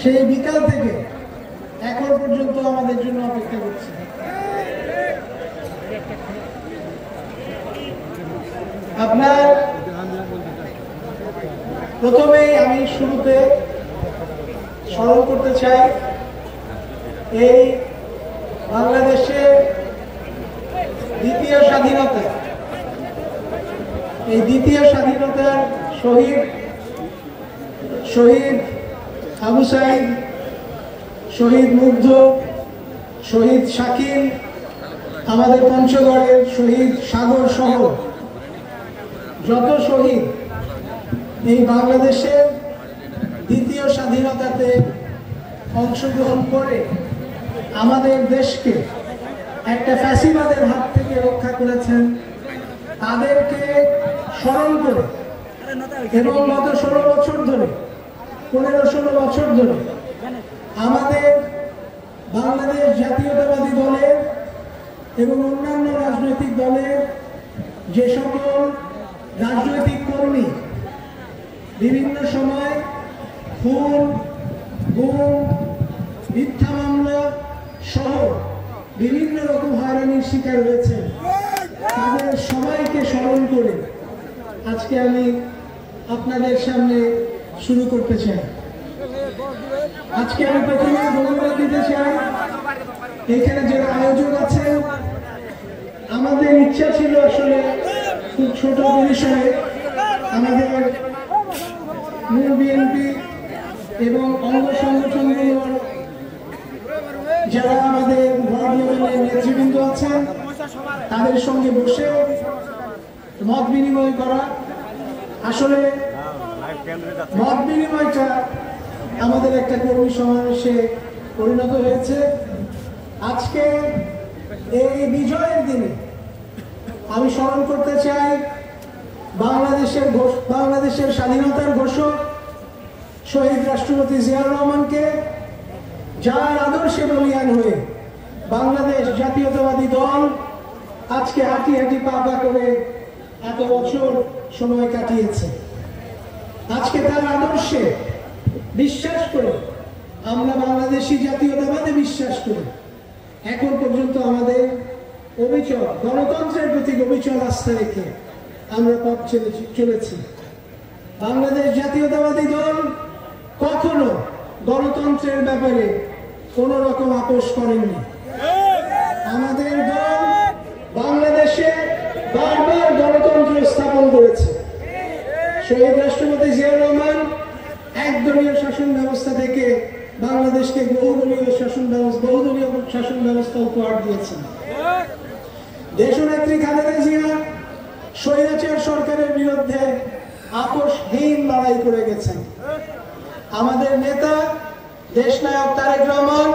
সেই বিকাল থেকে এখন পর্যন্ত আমাদের জন্য অপেক্ষা করছে। আপনার প্রথমেই আমি শুরুতে স্মরণ করতে চাই এই বাংলাদেশের দ্বিতীয় স্বাধীনতা, এই দ্বিতীয় স্বাধীনতার শহীদ আবু সাইদ, শহীদ মুগ্ধ, শহীদ শাকিল, আমাদের পঞ্চগড়ের শহীদ সাগর সহ যত শহীদ এই বাংলাদেশের দ্বিতীয় স্বাধীনতাতে অংশগ্রহণ করে আমাদের দেশকে একটা ফ্যাসিবাদের হাত থেকে রক্ষা করেছেন, তাদেরকে স্মরণ করে এবং গত 16 বছর ধরে 15-16 বছর ধরে আমাদের বাংলাদেশ জাতীয়তাবাদী দলের এবং অন্যান্য রাজনৈতিক দলের যে সকল রাজনৈতিক কর্মী বিভিন্ন সময় খুন, গুম, মিথ্যা মামলা সহ বিভিন্ন রকম হয়রানির শিকার হয়েছে, তাদের সবাইকে স্মরণ করে আজকে আমি আপনাদের সামনে শুরু করতে চাই। আজকে আমি প্রথমে ধন্যবাদ দিতে চাই এখানে যারা আয়োজক আছেন। আমাদের ইচ্ছা ছিল আসলে খুব ছোট পরিসরে আমাদের মূল বিএনপি এবং অঙ্গ সংগঠনগুলোর যারা আমাদের ওয়ার্ড লেভেলের নেতৃবৃন্দ আছেন তাদের সঙ্গে বসে মত বিনিময় করা। আসলে মত বিনিময়টা আমাদের একটা কর্মী সমাবেশে পরিণত হয়েছে। আজকে এই বিজয়ের দিনে আমি স্মরণ করতে চাই বাংলাদেশের স্বাধীনতার ঘোষক শহীদ রাষ্ট্রপতি জিয়াউর রহমানকে, যার আদর্শে বলিয়ান হয়ে বাংলাদেশ জাতীয়তাবাদী দল আজকে হাঁটি হাঁটি পা পা করে এত বছর সময় কাটিয়েছে। আজকে তার আদর্শে বিশ্বাস করে আমরা বাংলাদেশি জাতীয়তাবাদে বিশ্বাস করি এখন পর্যন্ত আমাদের অবিচল গণতন্ত্রের প্রতি অবিচল আস্থা রেখে আমরা পথ চলেছি। বাংলাদেশ জাতীয়তাবাদী দল কখনো গণতন্ত্রের ব্যাপারে কোন রকম আপোষ করেননি। আমাদের দল বাংলাদেশে বারবার গণতন্ত্র স্থাপন করেছে। শহীদ রাষ্ট্রপতি জিয়াউর রহমান একদলীয় শাসন ব্যবস্থা থেকে বাংলাদেশকে বহুদলীয় শাসন ব্যবস্থা উপহার দিয়েছেন। দেশনেত্রী খালেদা জিয়া স্বৈরাচার সরকারের বিরুদ্ধে আপোষহীন লড়াই করে গেছেন। আমাদের নেতা দেশনায়ক তারেক রহমান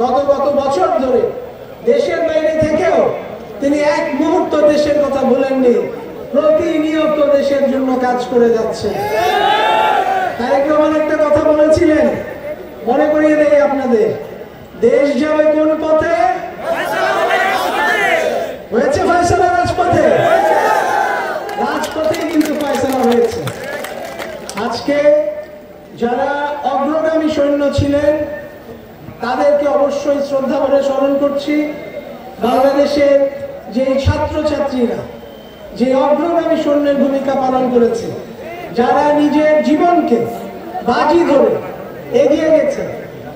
গত বছর ধরে দেশের বাইরে থেকেও তিনি এক মুহূর্ত দেশের কথা ভুলেননি, প্রতিনিয়ত দেশের জন্য কাজ করে যাচ্ছে। তারেক রহমান একটা কথা বলেছিলেন, মনে করিয়ে দেই আপনাদের, দেশ যাবে কোন পথে? হয়েছে ফয়সালা রাজপথে, রাজপথে কিন্তু ফয়সালা হয়েছে। আজকে যারা অগ্রগামী সৈন্য ছিলেন তাদেরকে অবশ্যই শ্রদ্ধা ভরে স্মরণ করছি। বাংলাদেশের যে ছাত্রছাত্রীরা যে অগ্রগামী সৈন্যের ভূমিকা পালন করেছে, যারা নিজের জীবনকে বাজি ধরে এগিয়ে গেছে,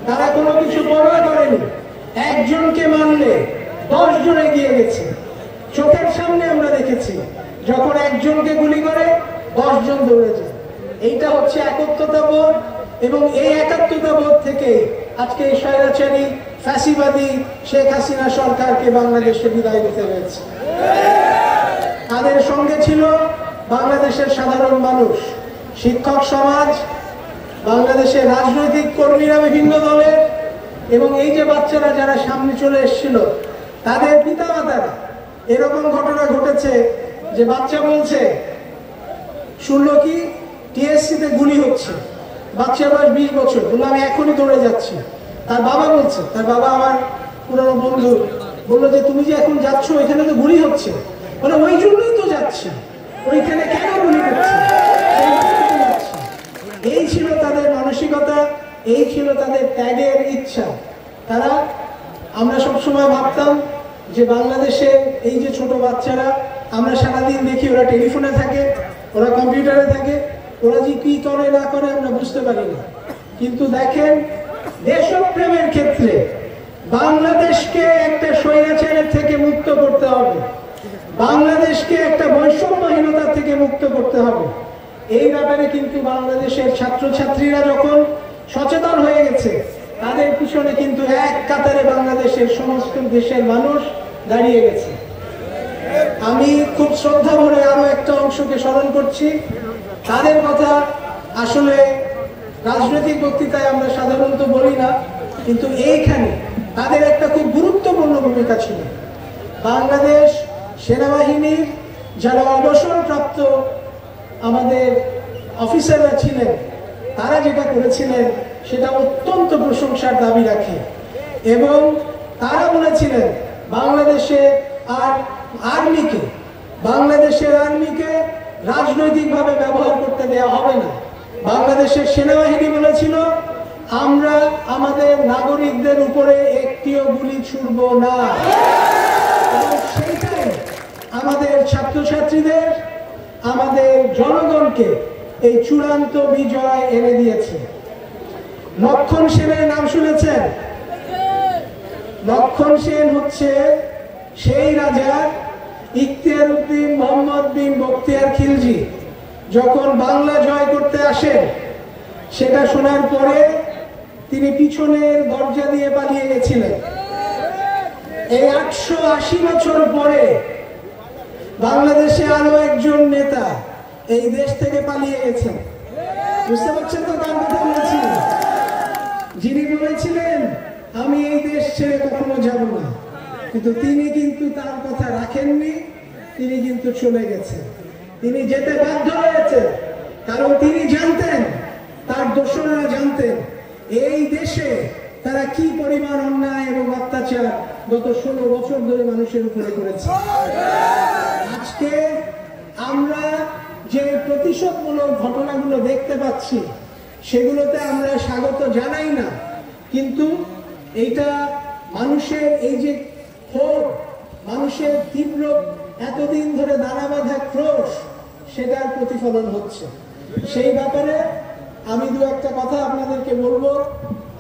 তারা কোনো কিছু পরোয়া করেনি। একজনকে মারলে 10 জন এগিয়ে গেছে। চোখের সামনে আমরা দেখেছি যখন একজনকে গুলি করে 10 জন দৌড়ে যায়। এইটা হচ্ছে একত্বতাবোধ, এবং এই একত্বতাবোধ থেকে আজকে এই স্বৈরাচারী ফ্যাসিবাদী শেখ হাসিনা সরকারকে বাংলাদেশে বিদায় দিতে হয়েছে। তাদের সঙ্গে ছিল বাংলাদেশের সাধারণ মানুষ, শিক্ষক সমাজ, বাংলাদেশের রাজনৈতিক কর্মীরা বিভিন্ন দলের, এবং এই যে বাচ্চারা যারা সামনে চলে এসেছিল তাদের পিতামাতারা। এরকম ঘটনা ঘটেছে যে বাচ্চা বলছে, শুনলো কি টিএসসিতে গুলি হচ্ছে, বাচ্চার বয়স 20 বছর, বললো আমি এখনই দৌড়ে যাচ্ছি। তার বাবা বলছে, তার বাবা আমার পুরনো বন্ধু, বললো যে তুমি যে এখন যাচ্ছ এখানে তো গুলি হচ্ছে, বলে ওই জন্যই তো যাচ্ছি, ওইখানে কেন গুলি করছে। এই ছিল তাদের মানসিকতা, এই ছিল তাদের ত্যাগের ইচ্ছা। তারা, আমরা সবসময় ভাবতাম যে বাংলাদেশে এই যে ছোট বাচ্চারা, আমরা সারাদিন দেখি ওরা টেলিফোনে থাকে, ওরা কম্পিউটারে থাকে, ওরা যে কি করে না করে আমরা বুঝতে পারি না। কিন্তু দেখেন, দেশপ্রেমের ক্ষেত্রে বাংলাদেশকে একটা স্বৈরাচারের থেকে মুক্ত করতে হবে, বাংলাদেশকে একটা বৈষম্যহীনতা থেকে মুক্ত করতে হবে। এই ব্যাপারে কিন্তু বাংলাদেশের ছাত্রছাত্রীরা যখন সচেতন হয়ে গেছে, তাদের পিছনে কিন্তু এক কাতারে বাংলাদেশের সমস্ত দেশের মানুষ দাঁড়িয়ে গেছে। আমি খুব শ্রদ্ধা ভরে আরো একটা অংশকে স্মরণ করছি। তাদের কথা আসলে রাজনৈতিক বক্তৃতায় আমরা সাধারণত বলি না, কিন্তু এইখানে তাদের একটা খুব গুরুত্বপূর্ণ ভূমিকা ছিল। বাংলাদেশ সেনাবাহিনীর যারা অবসরপ্রাপ্ত আমাদের অফিসাররা ছিলেন, তারা যেটা করেছিলেন সেটা অত্যন্ত প্রশংসার দাবি রাখে। এবং তারা বলেছিলেন বাংলাদেশে আর আর্মিকে, বাংলাদেশের আর্মিকে রাজনৈতিকভাবে ব্যবহার করতে দেওয়া হবে না। বাংলাদেশের সেনাবাহিনী বলেছিল, আমরা আমাদের নাগরিকদের উপরে একটিও গুলি ছুড়ব না। এবং সেইটাই আমাদের ছাত্রছাত্রীদের, আমাদের জনগণকে এই চূড়ান্ত বিজয় এনে দিয়েছে। লক্ষণ সেনের নাম শুনেছেন? লক্ষণ সেন হচ্ছে সেই রাজা ইখতিয়ার উদ্দিন মোহাম্মদ বিন বখতিয়ার খিলজি যখন বাংলা জয় করতে আসেন, সেটা শোনার পরে তিনি পিছনের দরজা দিয়ে পালিয়ে গেছিলেন। এই 880 বছর পরে বাংলাদেশে আরো একজন নেতা এই দেশ থেকে পালিয়ে গেছেন। বুঝতে পারছেন তো কার কথা বলছি? যিনি বলেছিলেন আমি এই দেশ ছেড়ে কখনো যাব না, কিন্তু তিনি কিন্তু তার কথা রাখেননি, তিনি কিন্তু চলে গেছেন। তিনি যেতে বাধ্য হয়েছেন, কারণ তিনি জানতেন, তার দোসররা জানতেন এই দেশে তারা কি পরিমাণ অন্যায় এবং অত্যাচার গত 16 বছর ধরে মানুষের উপরে করেছে। আজকে আমরা যে প্রতিশোধমূলক ঘটনাগুলো দেখতে পাচ্ছি, সেগুলোতে আমরা স্বাগত জানাই না, কিন্তু এইটা মানুষের এই যে ক্ষোভ, মানুষের তীব্র এতদিন ধরে দানা বাঁধা ক্রোশ, সেটার প্রতিফলন হচ্ছে। সেই ব্যাপারে আমি দু একটা কথা আপনাদেরকে বলবো।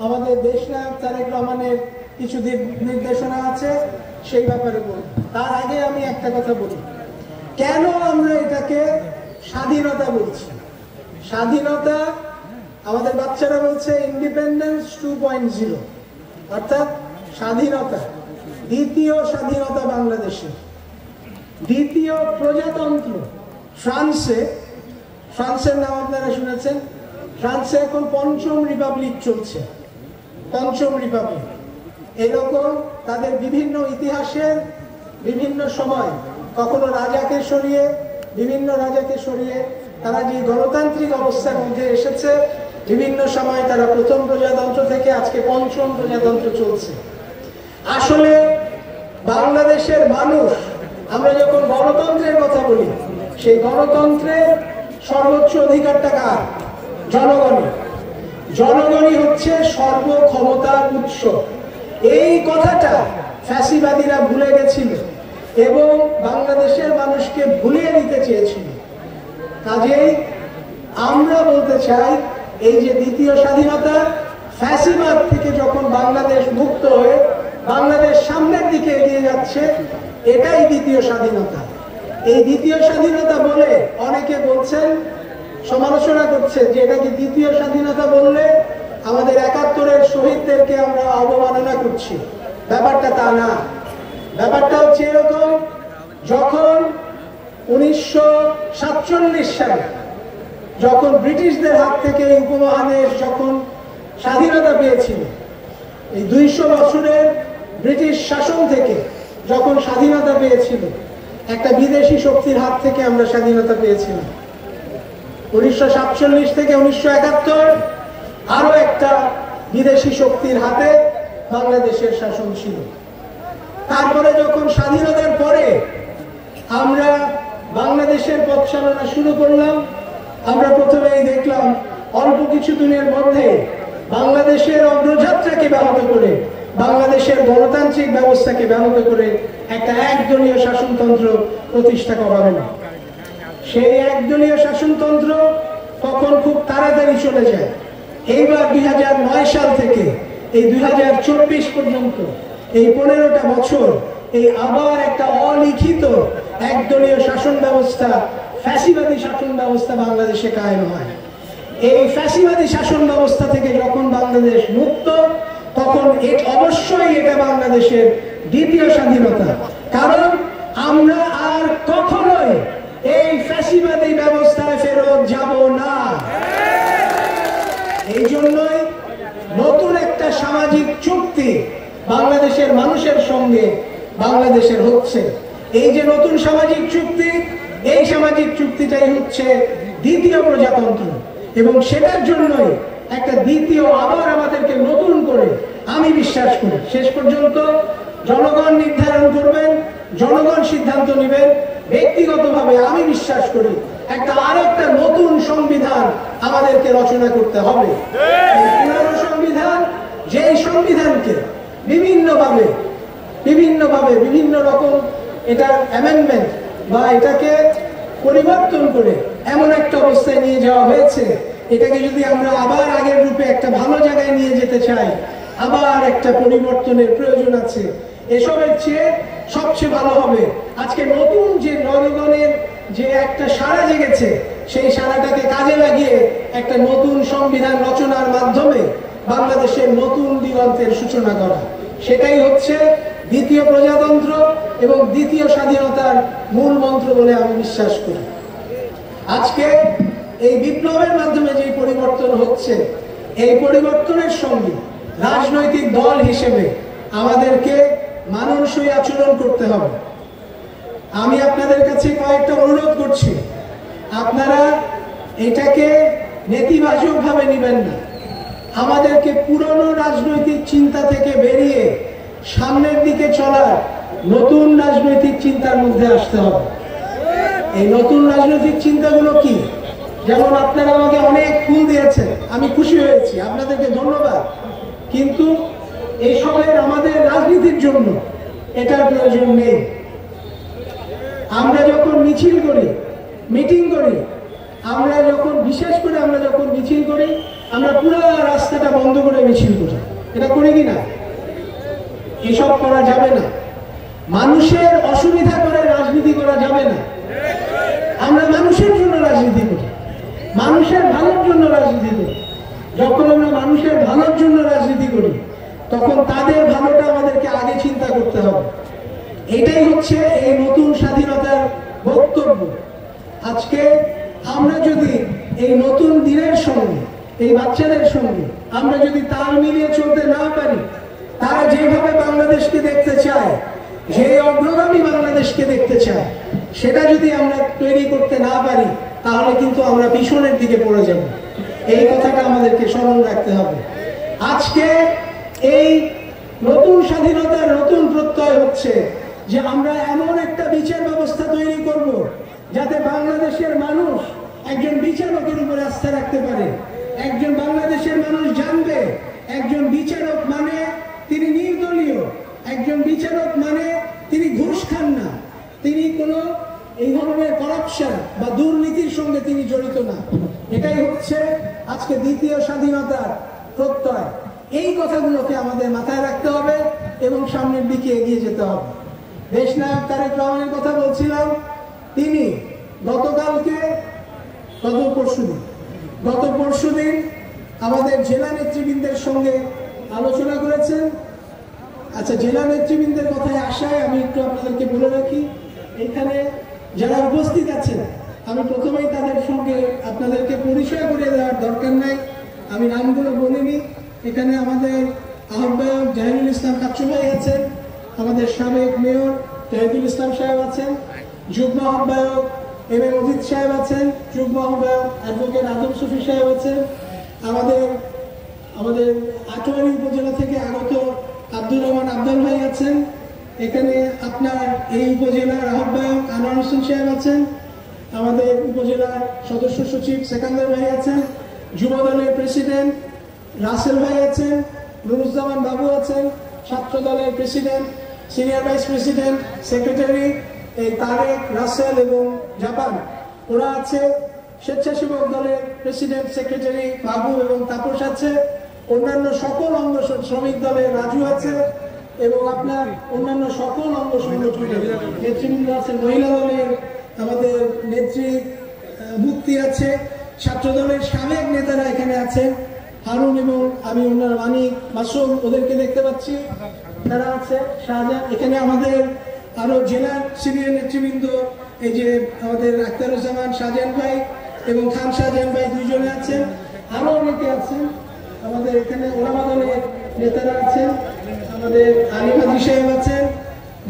আমাদের দেশনায়ক তারেক রহমানের কিছু নির্দেশনা আছে, সেই ব্যাপারে বলবো। তার আগে আমি একটা কথা বলি, কেন আমরা এটাকে স্বাধীনতা বলছি? স্বাধীনতা, আমাদের বাচ্চারা বলছে ইন্ডিপেন্ডেন্স 2.0, অর্থাৎ স্বাধীনতা, দ্বিতীয় স্বাধীনতা বাংলাদেশে, দ্বিতীয় প্রজাতন্ত্র। ফ্রান্সের নাম আপনারা শুনেছেন? ফ্রান্সে এখন 5ম রিপাবলিক চলছে, 5ম রিপাবলিক। এরকম তাদের বিভিন্ন ইতিহাসের বিভিন্ন সময়, কখনো রাজাকে সরিয়ে, বিভিন্ন রাজাকে সরিয়ে তারা যে গণতান্ত্রিক অবস্থার মধ্যে এসেছে, বিভিন্ন সময় তারা প্রথম প্রজাতন্ত্র থেকে আজকে 5ম প্রজাতন্ত্র চলছে। আসলে বাংলাদেশের মানুষ, আমরা যখন গণতন্ত্রের কথা বলি, সেই গণতন্ত্রের সর্বোচ্চ অধিকারটা কার? জনগণের। জনগণই হচ্ছে সর্বক্ষমতার উৎস। এই কথাটা ফ্যাসিবাদীরা ভুলে গেছিল এবং বাংলাদেশের মানুষকে ভুলিয়ে দিতে চেয়েছিল। কাজেই আমরা বলতে চাই, এই যে দ্বিতীয় স্বাধীনতা, ফ্যাসিবাদ থেকে যখন বাংলাদেশ মুক্ত হয়ে বাংলাদেশ সামনের দিকে এগিয়ে যাচ্ছে, এটাই দ্বিতীয় স্বাধীনতা। এই দ্বিতীয় স্বাধীনতা বলে অনেকে বলছেন, সমালোচনা করছে যে এটা কি দ্বিতীয় স্বাধীনতা বললে আমাদের 71-এর শহীদদেরকে আমরা অবমাননা করছি। ব্যাপারটা তা না। ব্যাপারটা হচ্ছে এরকম, যখন 1947 সালে যখন ব্রিটিশদের হাত থেকে এই উপমহাদেশ যখন স্বাধীনতা পেয়েছিল, এই 200 বছরের ব্রিটিশ শাসন থেকে যখন স্বাধীনতা পেয়েছিল, একটা বিদেশি শক্তির হাত থেকে আমরা স্বাধীনতা পেয়েছিলাম। 1947 থেকে 1971 আরো একটা বিদেশি শক্তির হাতে বাংলাদেশের শাসন ছিল। তারপরে যখন স্বাধীনতার পরে আমরা বাংলাদেশের পথ চালনা শুরু করলাম, আমরা প্রথমেই দেখলাম অল্প কিছু দিনের মধ্যে বাংলাদেশের অগ্রযাত্রাকে ব্যাহত করে, বাংলাদেশের গণতান্ত্রিক ব্যবস্থাকে ব্যাহত করে একটা একদলীয় শাসনতন্ত্র প্রতিষ্ঠা করা হলো। সেই একদলীয় শাসনতন্ত্র তখন খুব তাড়াতাড়ি চলে যায়। এইবার 2009 সাল থেকে এই 2024 পর্যন্ত এই 15টা বছর এই আবার একটা অলিখিত একদলীয় শাসন ব্যবস্থা, ফ্যাসিবাদী শাসন ব্যবস্থা বাংলাদেশে কায়েম হয়। এই ফ্যাসিবাদী শাসন ব্যবস্থা থেকে যখন বাংলাদেশ মুক্ত, তখন অবশ্যই এটা বাংলাদেশের দ্বিতীয় স্বাধীনতা। কারণ আমরা আর কখনোই এই ফ্যাসিবাদী ব্যবস্থায় ফেরত যাব না। এই জন্যই নতুন একটা সামাজিক চুক্তি বাংলাদেশের মানুষের সঙ্গে বাংলাদেশের হচ্ছে। এই যে নতুন সামাজিক চুক্তি, এই সামাজিক চুক্তিটাই হচ্ছে দ্বিতীয় প্রজাতন্ত্র, এবং সেটার জন্যই একটা দ্বিতীয় আবার আমাদেরকে নতুন করে, আমি বিশ্বাস করি শেষ পর্যন্ত জনগণ নির্ধারণ করবেন, জনগণ সিদ্ধান্ত নেবেন। ব্যক্তিগতভাবে আমি বিশ্বাস করি একটা আরেকটা নতুন সংবিধান আমাদেরকে রচনা করতে হবে। পুরনো সংবিধান, যেই সংবিধানকে বিভিন্নভাবে বিভিন্ন রকম এটার অ্যামেন্ডমেন্ট বা এটাকে পরিবর্তন করে এমন একটা অবস্থায় নিয়ে যাওয়া হয়েছে, এটাকে যদি আমরা আবার আগের রূপে একটা ভালো জায়গায় নিয়ে যেতে চাই, আবার একটা পরিবর্তনের প্রয়োজন আছে। এসবের চেয়ে সবচেয়ে ভালো হবে আজকে নতুন যে জনগণের যে একটা সাড়া জেগেছে, সেই সাড়াটাকে কাজে লাগিয়ে একটা নতুন সংবিধান রচনার মাধ্যমে বাংলাদেশের নতুন দিগন্তের সূচনা করা। সেটাই হচ্ছে দ্বিতীয় প্রজাতন্ত্র এবং দ্বিতীয় স্বাধীনতার মূল মন্ত্র বলে আমি বিশ্বাস করি। আজকে এই বিপ্লবের মাধ্যমে যে পরিবর্তন হচ্ছে, এই পরিবর্তনের সঙ্গে রাজনৈতিক দল হিসেবে আমাদেরকে মানানসই আচরণ করতে হবে। আমি আপনাদের কাছে কয়েকটা অনুরোধ করছি, আপনারা এটাকে নেতিবাচক ভাবে নেবেন না। আমাদেরকে পুরনো রাজনৈতিক চিন্তা থেকে বেরিয়ে সামনের দিকে চলার নতুন রাজনৈতিক চিন্তার মধ্যে আসতে হবে। এই নতুন রাজনৈতিক চিন্তাগুলো কি? যেমন আপনারা আমাকে অনেক ফুল দিয়েছেন, আমি খুশি হয়েছি, আপনাদেরকে ধন্যবাদ। কিন্তু এসবের আমাদের রাজনীতির জন্য এটার প্রয়োজন নেই। আমরা যখন মিছিল করি, মিটিং করি, বিশেষ করে আমরা যখন মিছিল করি, আমরা পুরো রাস্তাটা বন্ধ করে মিছিল করি। এটা করি কিনা? এসব করা যাবে না। মানুষের অসুবিধা করে রাজনীতি করা যাবে না। আমরা মানুষের জন্য রাজনীতি করি, মানুষের ভালোর জন্য রাজনীতি করি। যখন আমরা মানুষের ভালোর জন্য রাজনীতি করি, তখন তাদের ভালোটা আমাদেরকে আগে চিন্তা করতে হবে। এটাই হচ্ছে এই নতুন স্বাধীনতার বক্তব্য। আজকে আমরা যদি এই নতুন দিনের সঙ্গে, এই বাচ্চাদের সঙ্গে আমরা যদি তাল মিলিয়ে চলতে না পারি, তারা যেভাবে বাংলাদেশকে দেখতে চায়, যে অগ্রগামী বাংলাদেশকে দেখতে চায়, সেটা যদি আমরা তৈরি করতে না পারি, তাহলে কিন্তু আমরা পিছনের দিকে পড়ে যাব। এই কথাটা আমাদেরকে স্মরণ রাখতে হবে। আজকে এই নতুন স্বাধীনতার নতুন প্রত্যয় হচ্ছে যে আমরা এমন একটা বিচার ব্যবস্থা তৈরি করব, যাতে বাংলাদেশের মানুষ একজন বিচারকের উপরে আস্থা রাখতে পারে। একজন বাংলাদেশের মানুষ জানবে একজন বিচারক মানে তিনি নির্দলীয়, একজন বিচারক মানে তিনি ঘুষ খান না, তিনি কোনো এই ধরনের করাপশন বা দুর্নীতির সঙ্গে তিনি জড়িত না। এটাই হচ্ছে আজকে দ্বিতীয় স্বাধীনতার প্রত্যয়। এই কথাগুলোকে আমাদের মাথায় রাখতে হবে এবং সামনের দিকে এগিয়ে যেতে হবে। দেশনায়ক তারেক রহমানের কথা বলছিলাম, তিনি গত পরশুদিন আমাদের জেলা নেতৃবৃন্দের সঙ্গে আলোচনা করেছেন। আচ্ছা, জেলা নেতৃবৃন্দের কথায় আসায় আমি একটু আপনাদেরকে বলে রাখি, এখানে যারা উপস্থিত আছেন, আমি প্রথমেই তাদের সঙ্গে আপনাদেরকে পরিচয় করিয়ে দেওয়ার দরকার নাই, আমি নামগুলো বলিনি। এখানে আমাদের আহ্বায়ক জাহিদুল ইসলাম কাচ্চু ভাই আছেন, আমাদের সাবেক মেয়র জাহিদুল ইসলাম সাহেব আছেন, যুগ্ম আহ্বায়ক এম এ মজিদ সাহেব আছেন, যুগ্ম আহ্বায়ক অ্যাডভোকেট আদম শফি সাহেব আছেন, আমাদের আটোয়ারি উপজেলা থেকে আগত আব্দুর রহমান আব্দুল ভাই আছেন, এখানে আপনার এই উপজেলার আহ্বায়ক আনোয়ার হোসেন সাহেব আছেন, আমাদের উপজেলার সদস্য সচিব সেকান্দার ভাই আছেন, যুব দলের প্রেসিডেন্ট রাসেল ভাই আছেন, নুরুজ্জামান বাবু আছেন, ছাত্র দলের president, senior vice president, secretary এই তারেক, রাসেল এবং জাপান ওরা আছে, স্বেচ্ছাসেবক দলের প্রেসিডেন্ট, সেক্রেটারি বাবু এবং তাপস আছে, অন্যান্য সকল অঙ্গ শ্রমিক দলের রাজু আছে এবং আপনার অন্যান্য সকল অঙ্গ সংগঠনের নেতৃবৃন্দ আছেন, মহিলা দলের আমাদের নেত্রী মুক্তি আছে, ছাত্র দলের সাবেক নেতারা এখানে আছেন, হারুন এবং আমি ওনার মানিক মাসুম ওদেরকে দেখতে পাচ্ছি, তারা আছে, শাহজাহান, এখানে আমাদের আরো জেলার সিনিয়র নেতৃবৃন্দ এই যে আমাদের আখতারুজ্জামান শাহজাহান ভাই এবং খান শাহজাহান ভাই দুইজনে আছেন, আরো অনেকে আছেন, আমাদের এখানে ওলামা দলের নেতারা আছেন, আমাদের আলিম হাজি সাহেব আছেন,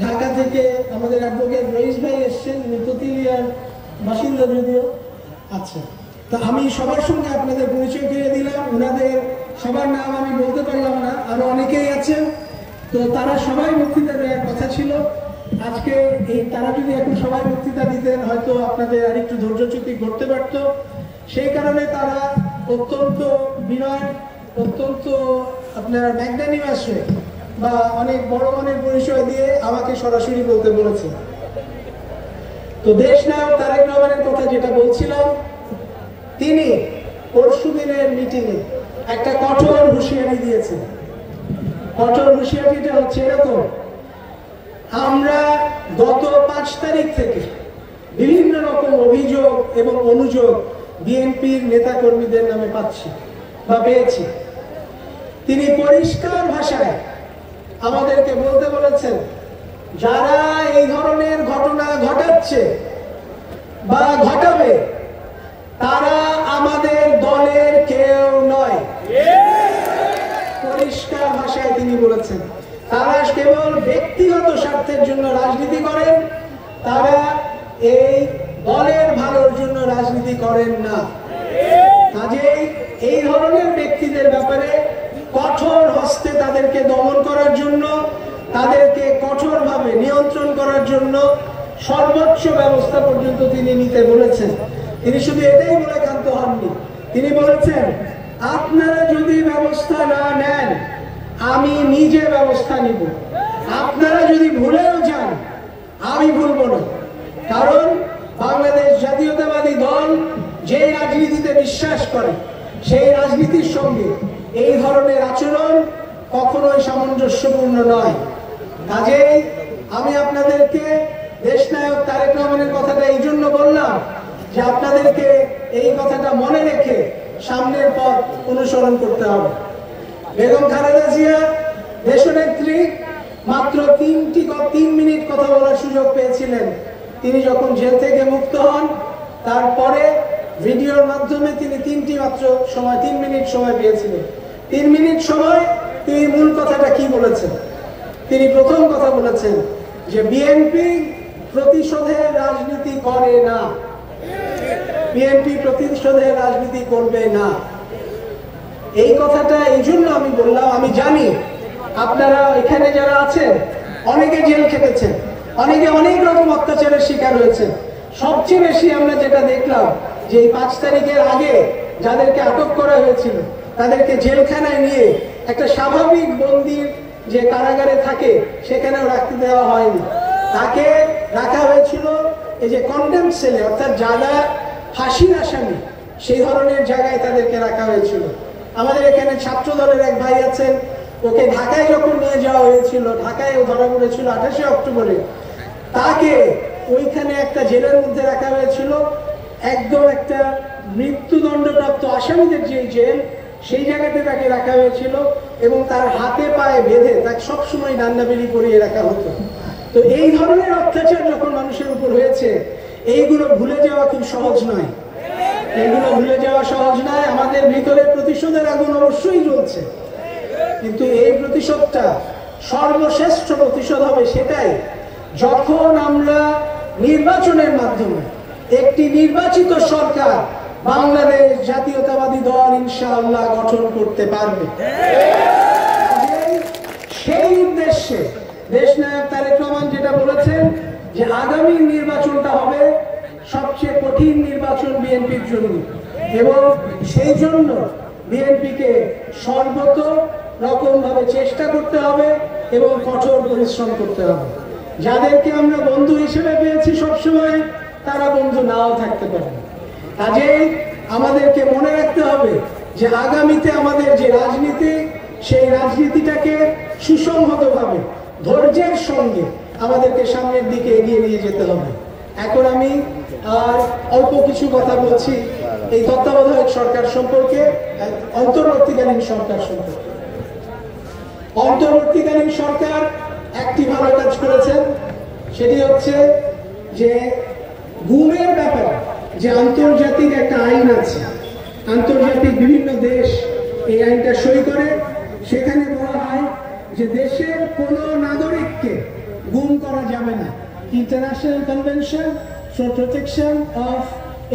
ঢাকা থেকে আমাদের অ্যাডভোকেট রইস ভাই এসছেন, তেঁতুলিয়ার বাসিন্দা যদিও। আচ্ছা, তো আমি সবার সঙ্গে আপনাদের পরিচয় করিয়ে দিলাম, ওনাদের সবার নাম আমি বলতে পারলাম না, আরো অনেকেই আছেন, তো তারা সবাই বক্তৃতা দেওয়ার কথা ছিল আজকে। এই তারা যদি এখন সবাই বক্তৃতা দিতেন হয়তো আপনাদের আরেকটু ধৈর্যচ্যুতি ঘটতে পারত, সেই কারণে তারা অত্যন্ত বিনয়, অত্যন্ত আপনার ম্যাগনানিমাসে বা অনেক বড় মনের পরিচয় দিয়ে আমাকে সরাসরি বলতে বলেছে। তো দেশ নায়ক তারেক রহমানের কথা যেটা বলছিলাম, তিনি পরশু দিনের মিটিংয়ে একটা কঠোর হুঁশিয়ারি দিয়েছেন। কঠোর হুঁশিয়ারিটা হচ্ছে এরকম, আমরা গত 5 তারিখ থেকে বিভিন্ন রকম অভিযোগ এবং অনুযোগ বিএনপির নেতা কর্মীদের নামে পাচ্ছি বা পেয়েছি। তিনি পরিষ্কার ভাষায় আমাদেরকে বলতে বলেছেন, যারা এই ধরনের ঘটনা ঘটাচ্ছে বা ঘটাবে তারা আমাদের দলের কেউ নয়। পরিষ্কার ভাষায় তিনি বলেছেন, তারা কেবল ব্যক্তিগত স্বার্থের জন্য রাজনীতি করেন, তারা এই দলের ভালোর জন্য রাজনীতি করেন না। কাজেই এই ধরনের ব্যক্তিদের ব্যাপারে কঠোর হস্তে তাদেরকে দমন করার জন্য, তাদেরকে কঠোরভাবে নিয়ন্ত্রণ করার জন্য সর্বোচ্চ ব্যবস্থা পর্যন্ত তিনি নিতে বলেছেন। তিনি শুধু এটাই বলে ক্ষান্ত হননি, তিনি বলেছেন আপনারা যদি ব্যবস্থা না নেন আমি নিজে ব্যবস্থা নিব, আপনারা যদি ভুলেও যান আমি ভুলব না। কারণ বাংলাদেশ জাতীয়তাবাদী দল যে রাজনীতিতে বিশ্বাস করে সেই রাজনীতির সঙ্গে এই ধরনের আচরণ কখনোই সামঞ্জস্যপূর্ণ নয়। কাজেই আমি আপনাদেরকে দেশনায়ক তারেক রহমানের কথাটা এই জন্য বললাম যে আপনাদেরকে এই কথাটা মনে রেখে সামনের পথ অনুসরণ করতে হবে। বেগম খালেদা জিয়া দেশনেত্রী মাত্র 3 মিনিট কথা বলার সুযোগ পেয়েছিলেন তিনি যখন জেল থেকে মুক্ত হন। তারপরে ভিডিওর মাধ্যমে তিনি 3 মিনিট সময় পেয়েছিলেন। 3 মিনিট সময় তিনি মূল কথাটা কি বলেছেন? তিনি প্রথম কথা বলেছেন যে বিএনপি প্রতিশোধের রাজনীতি করে না, বিএনপি প্রতিশোধের রাজনীতি করবে না। এই কথাটা এই জন্য আমি বললাম, আমি জানি আপনারা এখানে যারা আছেন অনেকে জেল খেটেছেন, অনেকে অনেক রকম অত্যাচারের শিকার হয়েছেন। সবচেয়ে বেশি আমরা যেটা দেখলাম যে এই 5 তারিখের আগে যাদেরকে আটক করা হয়েছিল তাদেরকে জেলখানায় নিয়ে একটা স্বাভাবিক বন্দির যে কারাগারে থাকে সেখানেও রাখতে দেওয়া হয়নি, তাকে রাখা হয়েছিল এই যে কন্ডেম সেলে, অর্থাৎ যারা ফাঁসির আসামি সেই ধরনের জায়গায় তাদেরকে রাখা হয়েছিল। আমাদের এখানে ছাত্র দলের এক ভাই আছেন, ওকে ঢাকায় যখন নিয়ে যাওয়া হয়েছিল, ঢাকায় ও ধরা পড়েছিল 28শে অক্টোবরে, তাকে ওইখানে একটা জেলের মধ্যে রাখা হয়েছিল, একদম একটা মৃত্যুদণ্ডপ্রাপ্ত আসামিদের যে জেল সেই জায়গাতে তাকে রাখা হয়েছিল এবং তার হাতে পায়ে বেঁধে তাকে সবসময় ডান্ডাবেড়ি পরিয়ে রাখা হতো। তো এই ধরনের অত্যাচার যখন মানুষের উপর হয়েছে এইগুলো ভুলে যাওয়া খুব সহজ নয়, এইগুলো ভুলে যাওয়া সহজ নয়। আমাদের ভিতরে প্রতিশোধের আগুন অবশ্যই জ্বলছে, কিন্তু এই প্রতিশোধটা সর্বশ্রেষ্ঠ প্রতিশোধ হবে সেটাই যখন আমরা নির্বাচনের মাধ্যমে একটি নির্বাচিত সরকার বাংলাদেশ জাতীয়তাবাদী দল ইনশাআল্লাহ গঠন করতে পারবে। সেই উদ্দেশ্যে দেশনায়ক তারেক রহমান যেটা বলেছেন যে আগামী নির্বাচনটা হবে সবচেয়ে কঠিন নির্বাচন বিএনপির জন্য, এবং সেই জন্য বিএনপিকে সর্বত রকমভাবে চেষ্টা করতে হবে এবং কঠোর পরিশ্রম করতে হবে। যাদেরকে আমরা বন্ধু হিসেবে পেয়েছি সবসময়, তারা বন্ধু নাও থাকতে পারে। কাজেই আমাদেরকে মনে রাখতে হবে যে আগামীতে আমাদের যে রাজনীতি, সেই রাজনীতিটাকে সুসংহতভাবে ধৈর্যের সঙ্গে আমাদেরকে সামনের দিকে এগিয়ে নিয়ে যেতে হবে। এখন আমি আর অল্প কিছু কথা বলছি এই তত্ত্বাবধায়ক সরকার সম্পর্কে, অন্তর্বর্তীকালীন সরকার সম্পর্কে। অন্তর্বর্তীকালীন সরকার একটি ভালো কাজ করেছেন, সেটি হচ্ছে যে গুমের ব্যাপারে যে আন্তর্জাতিক একটা আইন আছে, আন্তর্জাতিক বিভিন্ন দেশ এই আইনটা সই করে, সেখানে বলা হয় যে দেশের কোনো নাগরিককে গুম করা যাবে না। International convention for protection of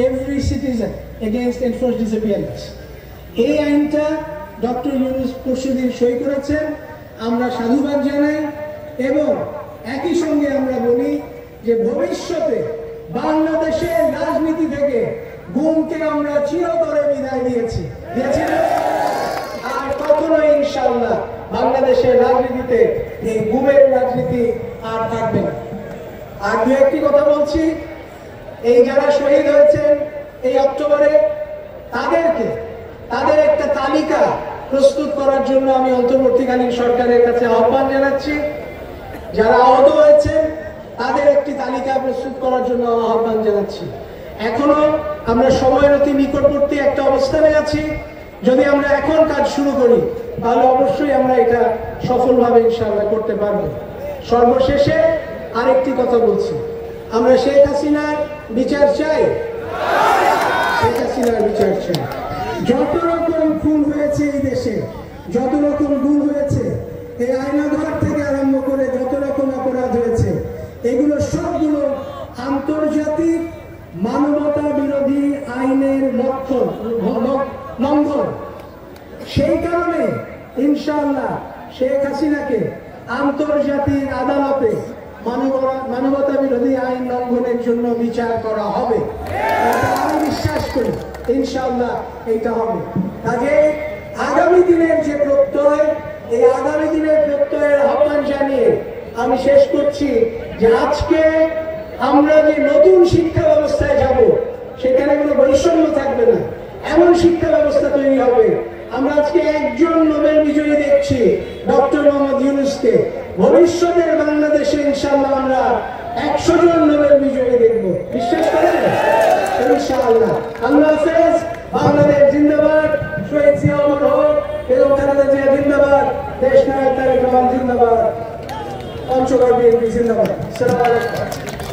every citizen against enforced disappearance, এই আইনটা ডক্টর ইউনূস পরশুদিন সই করেছেন। আমরা সাধুবাদ জানাই এবং একই সঙ্গে আমরা বলি যে ভবিষ্যতে বাংলাদেশের রাজনীতি থেকে গুমকে আমরা চিরতরে বিদায় দিয়েছি, আর কখনো ইনশাআল্লাহ বাংলাদেশের রাজনীতিতে এই গুমের রাজনীতি আর থাকবে না। আর দু একটি কথা বলছি, এই যারা শহীদ হয়েছেন এই অক্টোবরে, তাদের একটা তালিকা প্রস্তুত করার জন্য আমি অন্তর্বর্তীকালীন সরকারের কাছে আহ্বান জানাচ্ছি। যারা আহত হয়েছেন তাদের একটি তালিকা প্রস্তুত করার জন্য আহ্বান জানাচ্ছি। এখনো আমরা সময়ের অতি নিকটবর্তী একটা অবস্থানে আছি। যদি আমরা এখন কাজ শুরু করি তাহলে অবশ্যই আমরা এটা সফলভাবে ইনশাআল্লাহ করতে পারবো। সর্বশেষে আরেকটি কথা বলছি, আমরা শেখ হাসিনার বিচার চাই, শেখ হাসিনার বিচার চাই। যত রকম খুন হয়েছে এই দেশে, যত রকম গুম হয়েছে, এই আয়নাঘর থেকে আরম্ভ করে যত রকম অপরাধ হয়েছে, এগুলো সবগুলো আন্তর্জাতিক মানবতা বিরোধী আইনের লঙ্ঘন। সেই কারণে ইনশাআল্লাহ শেখ হাসিনাকে আন্তর্জাতিক আদালতে মানবতা বিরোধী আইন লঙ্ঘনের জন্য বিচার করা হবে। আমি বিশ্বাস করি ইনশাআল্লাহ এইটা হবে। কাজে আগামী দিনের যে প্রত্যয়, এই আগামী দিনের প্রত্যয়ের আহ্বান জানিয়ে আমি শেষ করছি যে আজকে আমরা যে নতুন শিক্ষা ব্যবস্থায় যাব, সেখানে কোনো বৈষম্য থাকবে না, এমন শিক্ষা ব্যবস্থা তৈরি হবে। আমরা আজকে একজন নোবেল বিজয়ী দেখছি, ডক্টর মোহাম্মদ ইউনূসকে। ভবিষ্যতের বাংলাদেশে ইনশাআল্লাহ আমরা 100 জন নোবেল বিজয়ী দেখব, বিশ্বাস করেন ইনশাআল্লাহ। আল্লাহ হাফেজ। বাংলাদেশ জিন্দাবাদ, শহীদ জিয়া অমর হোক, বেগম খালেদা জিয়া জিন্দাবাদ, দেশ নায়ক তারেক রহমান জিন্দাবাদ, পঞ্চগড় বিএনপি জিন্দাবাদ। আসসালামু আলাইকুম।